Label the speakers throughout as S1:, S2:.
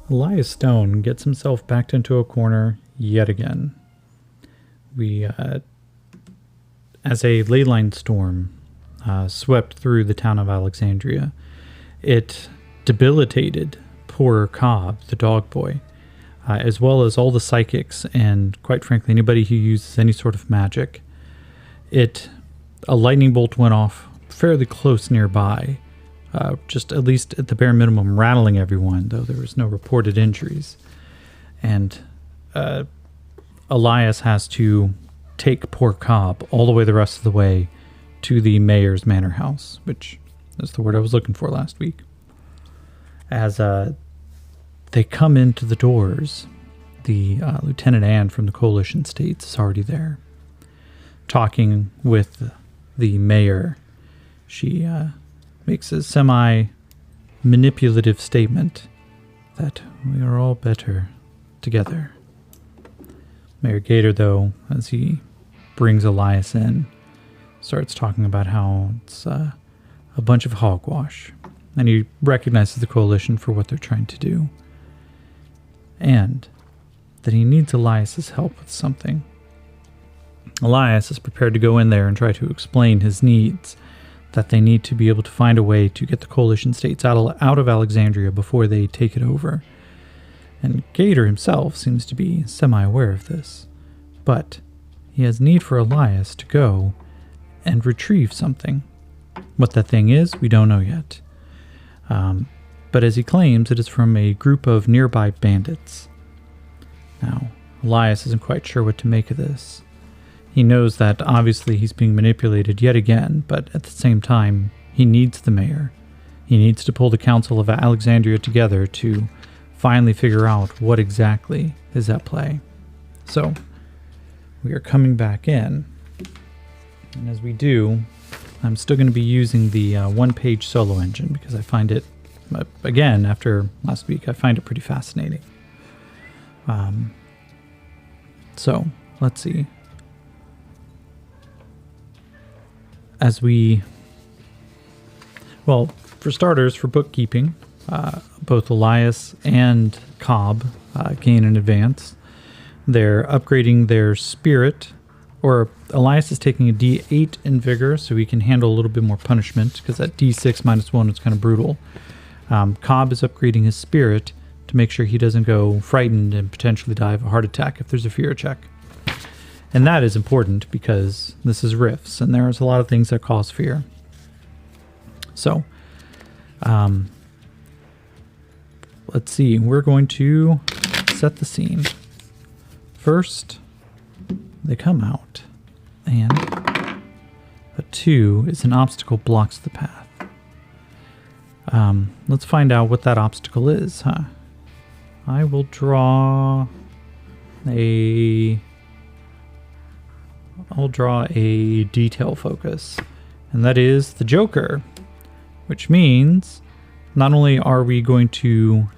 S1: Elias Stone gets himself backed into a corner yet again. As a leyline storm swept through the town of Alexandria, it debilitated poor Cobb, the dog boy, as well as all the psychics and, quite frankly, anybody who uses any sort of magic. A lightning bolt went off fairly close nearby, just at least at the bare minimum rattling everyone, though there was no reported injuries. And Elias has to take poor Cobb all the way the rest of the way to the mayor's manor house, which is the word I was looking for last week. As they come into the doors, the Lieutenant Anne from the Coalition States is already there, talking with the mayor. She makes a semi-manipulative statement that we are all better together. Mayor Gator, though, as he brings Elias in, starts talking about how it's a bunch of hogwash, and he recognizes the coalition for what they're trying to do, and that he needs Elias's help with something. Elias is prepared to go in there and try to explain his needs, that they need to be able to find a way to get the coalition states out of Alexandria before they take it over. And Gator himself seems to be semi-aware of this, but he has need for Elias to go and retrieve something. What that thing is, we don't know yet. But as he claims, it is from a group of nearby bandits. Now, Elias isn't quite sure what to make of this. He knows that obviously he's being manipulated yet again, but at the same time, he needs the mayor. He needs to pull the Council of Alexandria together to finally figure out what exactly is at play. So, we are coming back in. And as we do, I'm still going to be using the one-page solo engine because I find it, again, after last week, I find it pretty fascinating. So, let's see. For starters, for bookkeeping, both Elias and Cobb gain an advance. They're upgrading their spirit, or Elias is taking a D8 in vigor so he can handle a little bit more punishment, because that D6 -1 is kind of brutal. Cobb is upgrading his spirit to make sure he doesn't go frightened and potentially die of a heart attack if there's a fear check. And that is important because this is Rifts, and there's a lot of things that cause fear. So, let's see. We're going to set the scene. First, they come out, and a 2 is an obstacle blocks the path. Let's find out what that obstacle is, huh? I will draw I'll draw a detail focus, and that is the Joker, which means not only are we going to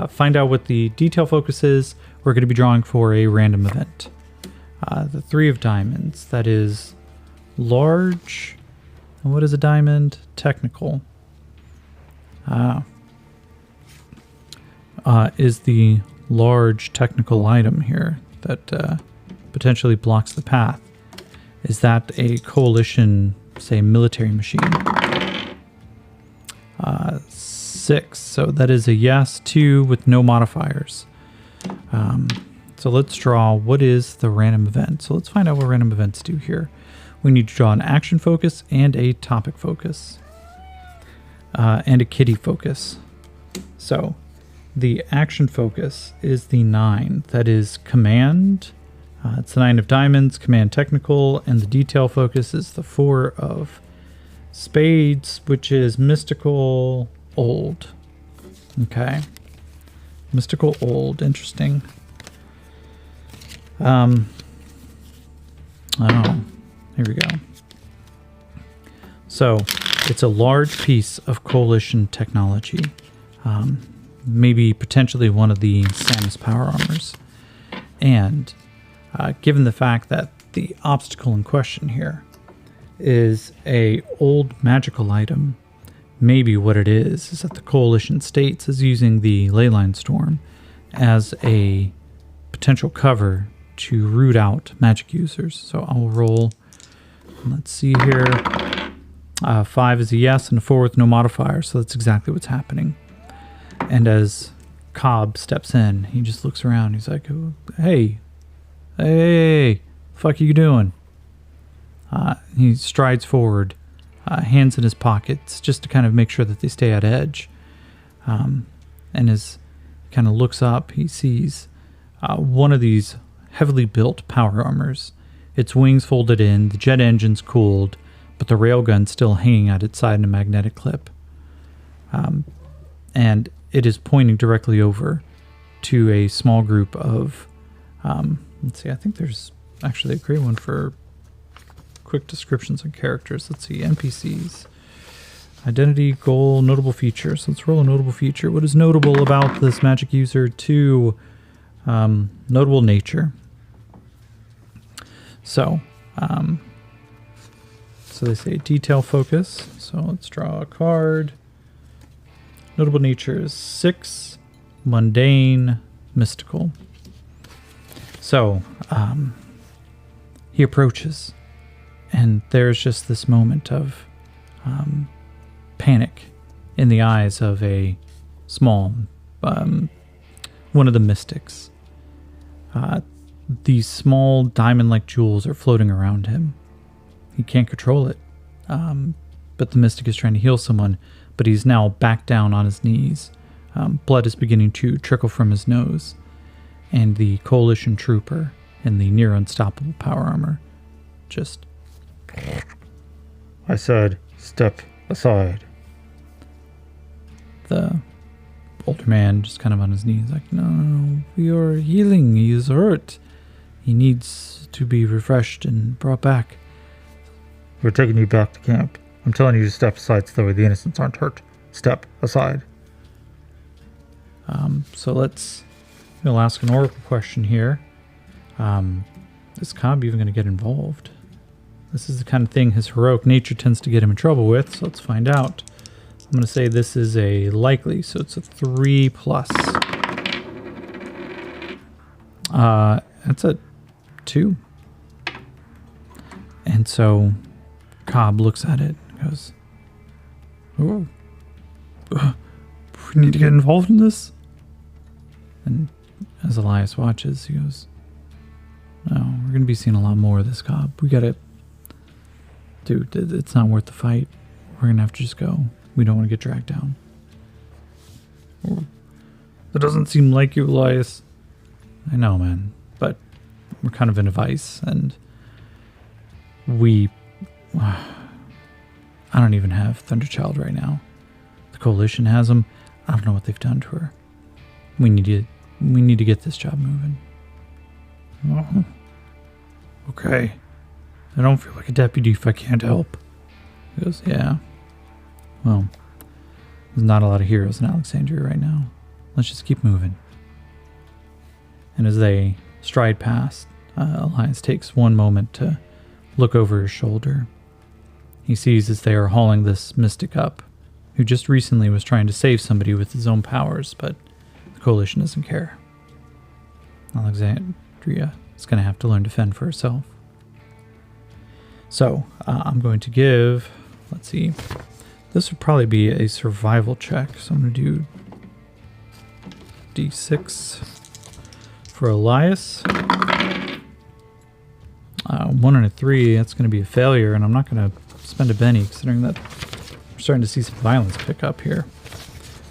S1: find out what the detail focus is, we're going to be drawing for a random event. The 3 of diamonds, that is large, and what is a diamond? Technical. Is the large technical item here that potentially blocks the path. Is that a coalition, say, military machine? 6, so that is a yes. 2 with no modifiers. So let's draw what is the random event. So let's find out what random events do here. We need to draw an action focus and a topic focus. And a kitty focus. So the action focus is the 9. That is command. It's the 9 of diamonds, command technical, and the detail focus is the 4 of spades, which is mystical old. Okay. Mystical old, interesting. Oh, here we go. So, it's a large piece of coalition technology. Maybe potentially one of the Samus power armors. And given the fact that the obstacle in question here is a old magical item maybe what it is that the Coalition states is using the Leyline Storm as a potential cover to root out magic users. So I'll roll. Let's see here. 5 is a yes and a 4 with no modifier. So that's exactly what's happening. And as Cobb steps in, he just looks around. He's like, hey, fuck are you doing? He strides forward, hands in his pockets, just to kind of make sure that they stay at edge. And as he kind of looks up, he sees one of these heavily built power armors. Its wings folded in, the jet engine's cooled, but the railgun's still hanging at its side in a magnetic clip. And it is pointing directly over to a small group of, let's see, I think there's actually a great one for quick descriptions on characters. Let's see, NPCs. Identity, goal, notable features. Let's roll a notable feature. What is notable about this magic user? 2, notable nature. So they say detail focus. So let's draw a card. Notable nature is 6, mundane, mystical. So he approaches, and there's just this moment of panic in the eyes of a small, one of the mystics. These small diamond-like jewels are floating around him. He can't control it, but the mystic is trying to heal someone, but he's now back down on his knees. Blood is beginning to trickle from his nose, and the Coalition trooper in the near unstoppable power armor just...
S2: I said, step aside.
S1: The older man just kind of on his knees like, no, we are healing. He is hurt. He needs to be refreshed and brought back.
S2: We're taking you back to camp. I'm telling you to step aside so that way the innocents aren't hurt. Step aside.
S1: So we'll ask an oracle question here. Is Cobb even going to get involved? This is the kind of thing his heroic nature tends to get him in trouble with, so let's find out. I'm going to say this is a likely, so it's a 3+. That's a 2. And so Cobb looks at it and goes, oh, we need to get involved in this? And as Elias watches, he goes, no, we're going to be seeing a lot more of this, Cobb. We got to... Dude, it's not worth the fight. We're going to have to just go. We don't want to get dragged down. That doesn't seem like you, Elias. I know, man. But we're kind of in a vice, and I don't even have Thunderchild right now. The Coalition has him. I don't know what they've done to her. We need to get this job moving.
S2: Oh. Okay. I don't feel like a deputy if I can't help.
S1: He goes, yeah. Well, there's not a lot of heroes in Alexandria right now. Let's just keep moving. And as they stride past, Elias takes one moment to look over his shoulder. He sees as they are hauling this mystic up, who just recently was trying to save somebody with his own powers, but the Coalition doesn't care. Alexandria is going to have to learn to fend for herself. So, I'm going to give, let's see, this would probably be a survival check. So I'm going to do D6 for Elias. 1 and a 3, that's going to be a failure, and I'm not going to spend a Benny considering that we're starting to see some violence pick up here.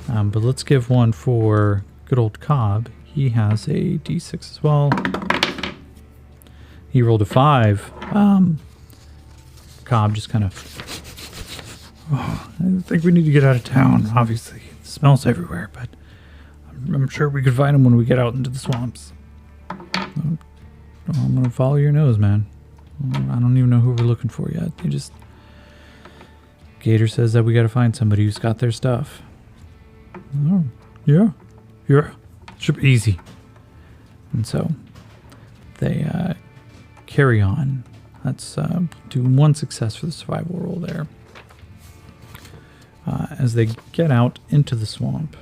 S1: But let's give one for good old Cobb. He has a D6 as well. He rolled a 5. Cobb just kind of,
S2: I think we need to get out of town. Obviously, it smells everywhere, but I'm sure we could find him when we get out into the swamps.
S1: I'm going to follow your nose, man. I don't even know who we're looking for yet. Gator says that we got to find somebody who's got their stuff.
S2: Oh, yeah. Should be easy.
S1: And so they carry on. Let's do 1 success for the survival roll there. as they get out into the swamp,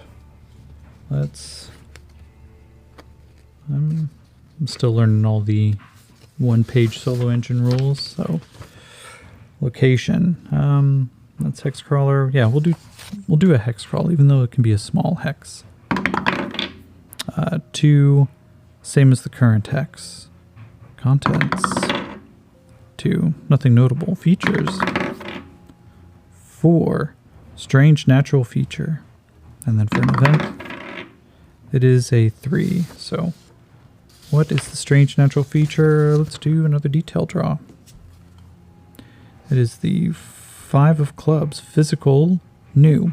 S1: let's... I'm still learning all the one-page solo engine rules, so... Location. That's hex crawler. Yeah, we'll do a hex crawl, even though it can be a small hex. 2, same as the current hex. Contents. 2, nothing notable. Features. 4, strange natural feature. And then for an event, it is a 3. So, what is the strange natural feature? Let's do another detail draw. It is the 5 of clubs, physical, new.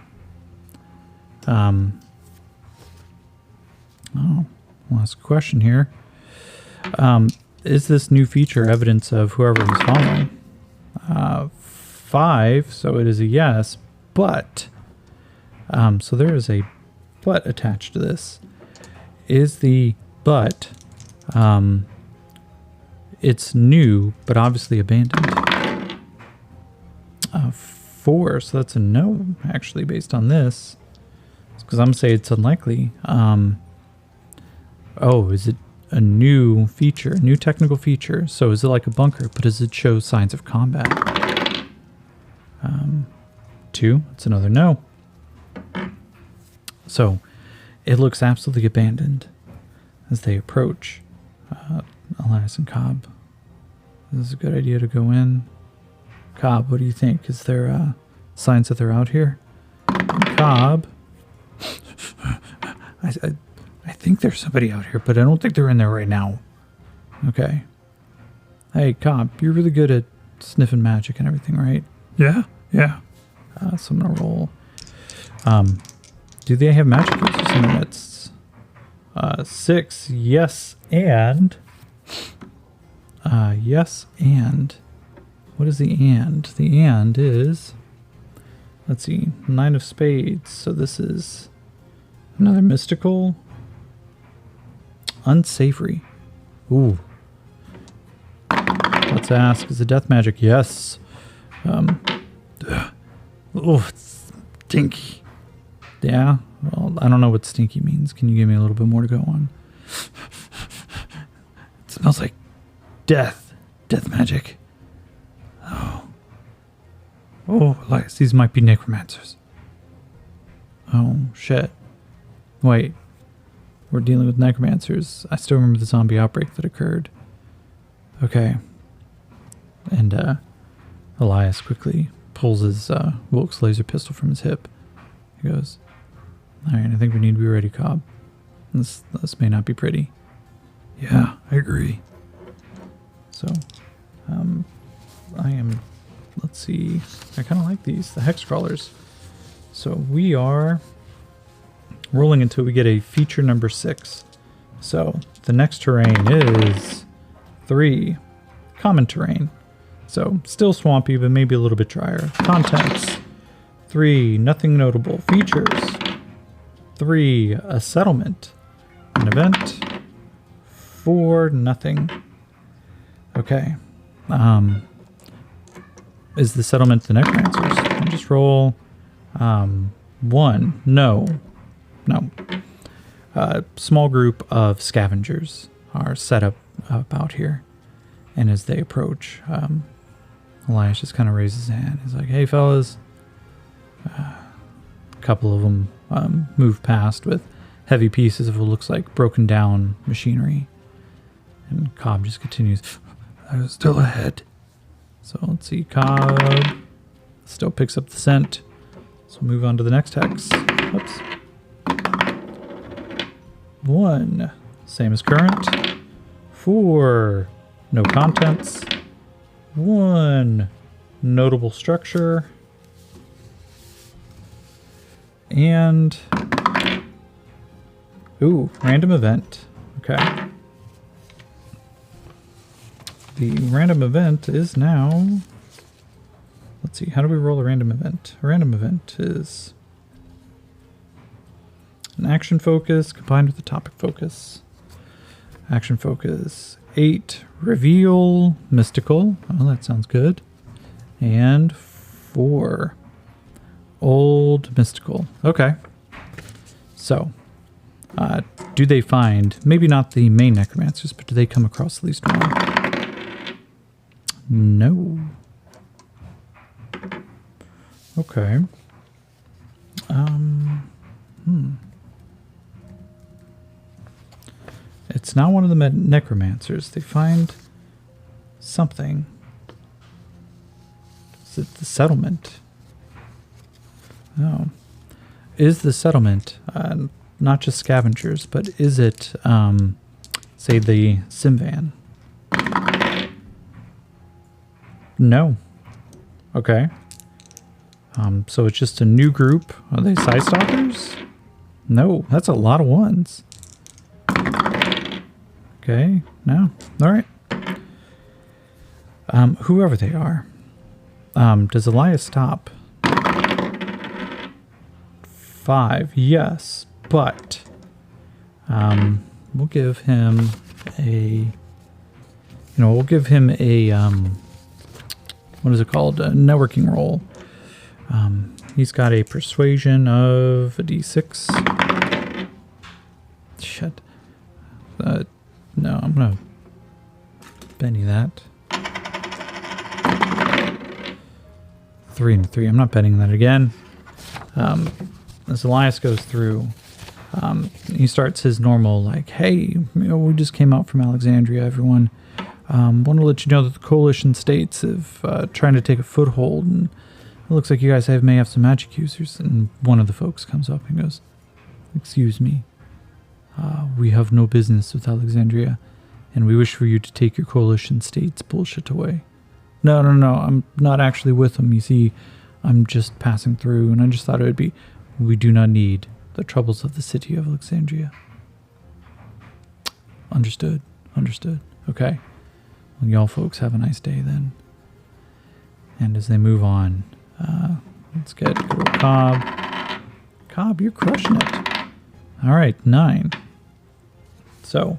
S1: Oh, I'll ask a question here. Is this new feature evidence of whoever he's following? 5, so it is a yes, but, so there is a but attached to this. Is the but, it's new, but obviously abandoned. 4, so that's a no, actually, based on this. Because I'm going to say it's unlikely. Oh, is it a new feature, new technical feature? So is it like a bunker, but does it show signs of combat? 2, it's another no. So it looks absolutely abandoned as they approach Elias and Cobb. Is this a good idea to go in? Cobb, what do you think? Is there signs that they're out here? And Cobb, I think there's somebody out here, but I don't think they're in there right now. Okay. Hey, Cobb, you're really good at sniffing magic and everything, right?
S2: Yeah, yeah.
S1: So I'm gonna roll. Do they have magic users in their midst? 6, yes, and yes, and. What is the and? The and is, let's see, 9 of spades. So this is another mystical. Unsavory. Ooh. Let's ask, is it death magic? Yes. Oh, it's stinky. Yeah? Well, I don't know what stinky means. Can you give me a little bit more to go on? It smells like death. Death magic. Oh, Elias, these might be necromancers. Oh, shit. Wait. We're dealing with necromancers. I still remember the zombie outbreak that occurred. Okay. And, Elias quickly pulls his, Wilkes laser pistol from his hip. He goes, alright, I think we need to be ready, Cobb. This may not be pretty. Yeah, I agree. So, I am... Let's see. I kind of like these, the hex crawlers. So we are rolling until we get a feature number 6. So the next terrain is 3, common terrain. So still swampy, but maybe a little bit drier. Contents, 3, nothing notable. Features, 3, a settlement. An event, 4, nothing. Okay. Is the settlement the necromancers? I'll just roll 1. No. Small group of scavengers are set up out here. And as they approach, Elias just kind of raises his hand. He's like, hey, fellas. A couple of them move past with heavy pieces of what looks like broken down machinery. And Cobb just continues, they're still ahead. So let's see, Cobb still picks up the scent. So we'll move on to the next hex. Oops. 1, same as current. 4, no contents. 1, notable structure. And, ooh, random event. Okay. The random event is now, let's see, how do we roll a random event? A random event is an action focus combined with a topic focus. Action focus 8, reveal, mystical. Oh, that sounds good. And 4, Old mystical. Okay. So, do they find, maybe not the main necromancers, but do they come across at least one? No. Okay. It's not one of the necromancers. They find something. Is it the settlement? No. Is the settlement not just scavengers, but is it, say, the Simvan? No. Okay. So it's just a new group. Are they Side Stalkers? No, that's a lot of ones. Okay, no. All right. Whoever they are. Does Elias stop? 5, yes, but we'll give him a, what is it called? A networking roll. He's got a persuasion of a d6. Shit. No, I'm gonna Benny that. 3 and 3. I'm not betting that again. As Elias goes through, he starts his normal, like, hey, we just came out from Alexandria, everyone. Want to let you know that the coalition states have trying to take a foothold, and it looks like you guys may have some magic users. And one of the folks comes up and goes, excuse me, we have no business with Alexandria, and we wish for you to take your coalition states bullshit away. No, I'm not actually with them. You see, I'm just passing through, and I just thought it would be, we do not need the troubles of the city of Alexandria. Understood. Okay. Well, y'all folks have a nice day then. And as they move on, let's get Cobb. Cobb, you're crushing it. All right, 9. So,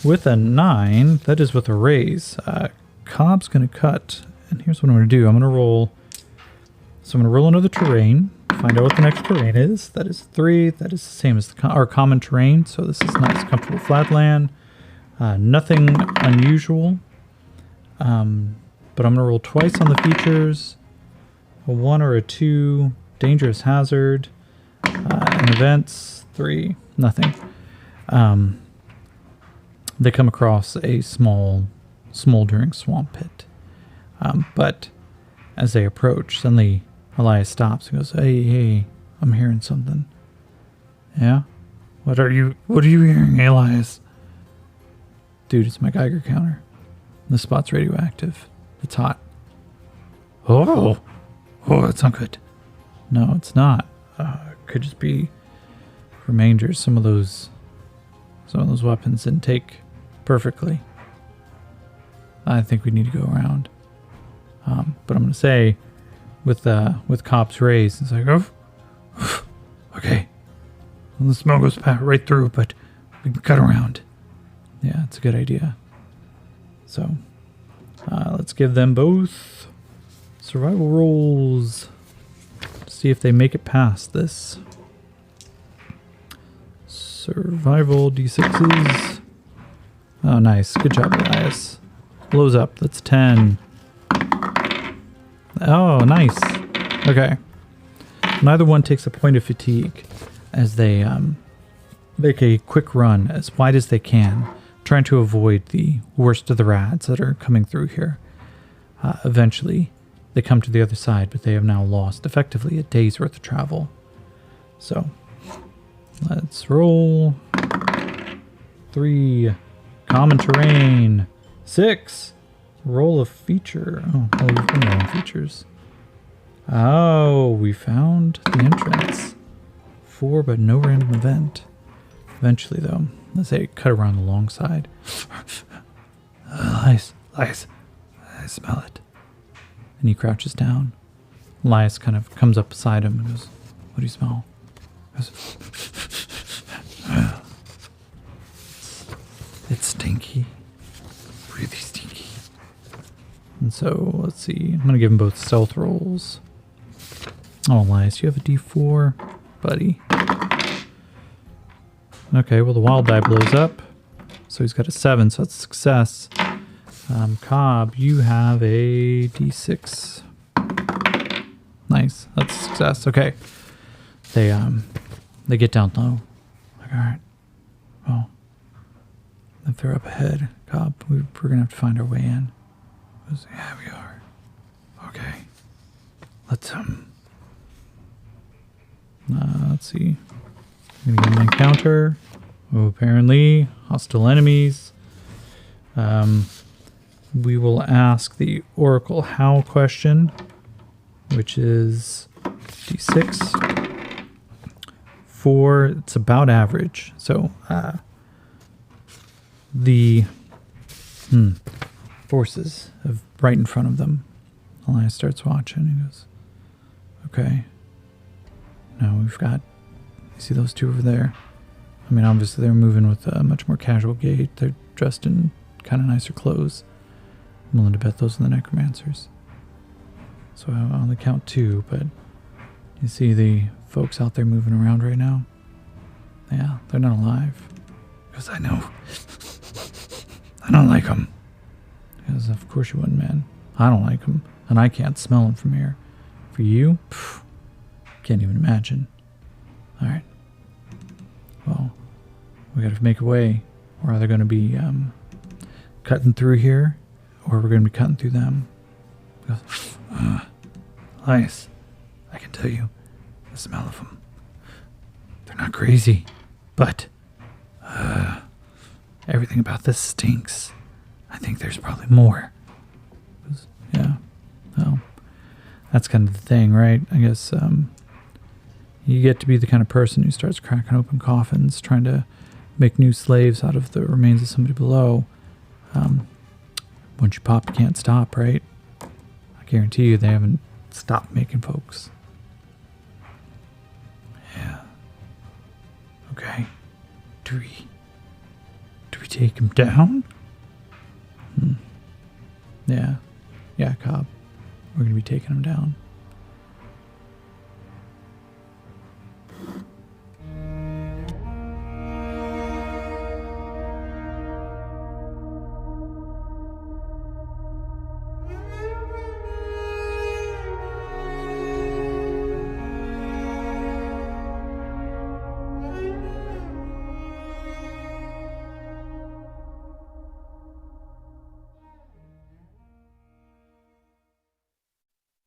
S1: with a 9, that is with a raise. Cobb's going to cut, and here's what I'm going to do. I'm going to roll. So I'm going to roll another terrain, find out what the next terrain is. That is 3. That is the same as our common terrain. So this is nice, comfortable flatland. Nothing unusual. But I'm going to roll twice on the features. A 1 or a 2. Dangerous hazard. And events. 3. Nothing. They come across a small, smoldering swamp pit. But as they approach, suddenly Elias stops and goes, hey, I'm hearing something. Yeah? What are you hearing, Elias? Dude, it's my Geiger counter. The spot's radioactive. It's hot. Oh, that's not good. No, it's not. Could just be remainders. Some of those weapons didn't take perfectly. I think we need to go around. But I'm going to say, with Cobb's raise, it's like, okay. Well, the smoke goes right through, but we can cut around. Yeah, it's a good idea. So, let's give them both survival rolls. See if they make it past this. Survival d6s. Oh, nice. Good job, Elias. Blows up. That's 10. Oh, nice. Okay. Neither one takes a point of fatigue as they make a quick run as wide as they can, trying to avoid the worst of the rats that are coming through here. Eventually, they come to the other side, but they have now lost effectively a day's worth of travel. So, let's roll. 3. Common terrain. 6. Roll a feature. Oh, we've been rolling features. Oh, we found the entrance. 4, but no random event. Eventually, though, let's say cut around the long side. Elias, I smell it. And he crouches down. Elias kind of comes up beside him and goes, what do you smell? It's stinky. Really stinky. And so, let's see. I'm going to give them both stealth rolls. Oh, Elias, you have a D4, buddy. Okay, well, the wild die blows up. So he's got a 7, so that's a success. Cobb, you have a D6. Nice, that's a success. Okay. They get down low. Like, all right. Well, if they're up ahead, Cobb, we're going to have to find our way in. Goes, yeah, we are. Okay. Let's see. I'm going to get an encounter. Oh, apparently, hostile enemies. We will ask the Oracle How question, which is D6. 4, it's about average. So, the forces of right in front of them. Elias starts watching. He goes, okay. Now we've got, you see those two over there? I mean, obviously they're moving with a much more casual gait. They're dressed in kind of nicer clothes. I'm willing to bet those are the necromancers. So I'll only count 2, but you see the folks out there moving around right now? Yeah, they're not alive. Because I know. I don't like them. Because of course you wouldn't, man. I don't like them, and I can't smell them from here. For you? Pff, can't even imagine. All right. Well, we got to make a way. We're either going to be cutting through here, or we're going to be cutting through them. Elias, I can tell you the smell of them. They're not crazy, but everything about this stinks. I think there's probably more. Yeah. Well, that's kind of the thing, right? I guess you get to be the kind of person who starts cracking open coffins, trying to make new slaves out of the remains of somebody below. Once you pop, you can't stop, right? I guarantee you they haven't stopped making folks. Yeah. Okay. Do we take him down? Yeah. Yeah, Cobb. We're going to be taking him down.